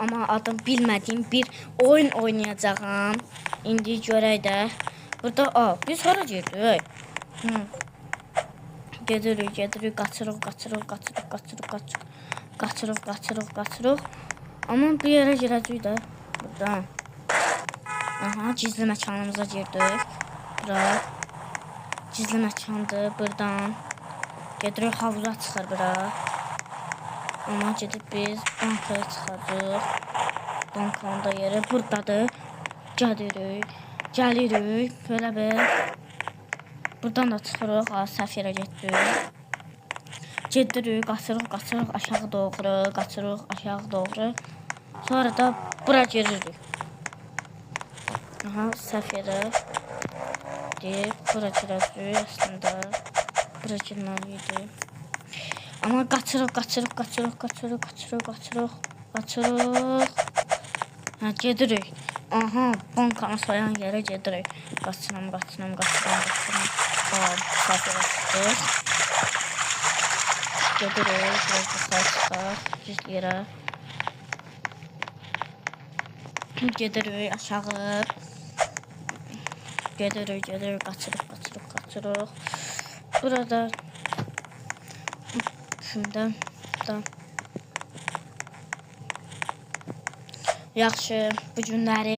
amma adım bilmədiyim bir oyun oynayacağım. İndi görək də. Burada biz hara girdik? Gedirik, qaçırıq. Amma bir yerə girəcəyik də. Burada. Aha, gizli məkanımıza girdik. Bura. Gizli məkandır. Buradan. Gedirik, havuza çıxır bura. Amma gedib biz bankaya çıxacaq. Bankanın da yeri buradadır. Gəlirik. Böyle bir. Buradan da çıxırıq. Səhv yerə getdik. Gedirik, qaçırıq aşağı doğru. Sonra da bura giririk. Aha, səhv yerə. Bura girəcək əslində. Bura girməliydi. Amma qaçırıq. Hə, gedirik. Aha, bankanı soyan yerə gedirik. Qaçıram. Səhv yerə çıxdıq. Gedirik, biraz yuxarı çıxaq, gizli yerə. Gedirik aşağı. Gedirik, qaçırıq. Burada şimdi da yaxşı bu günləri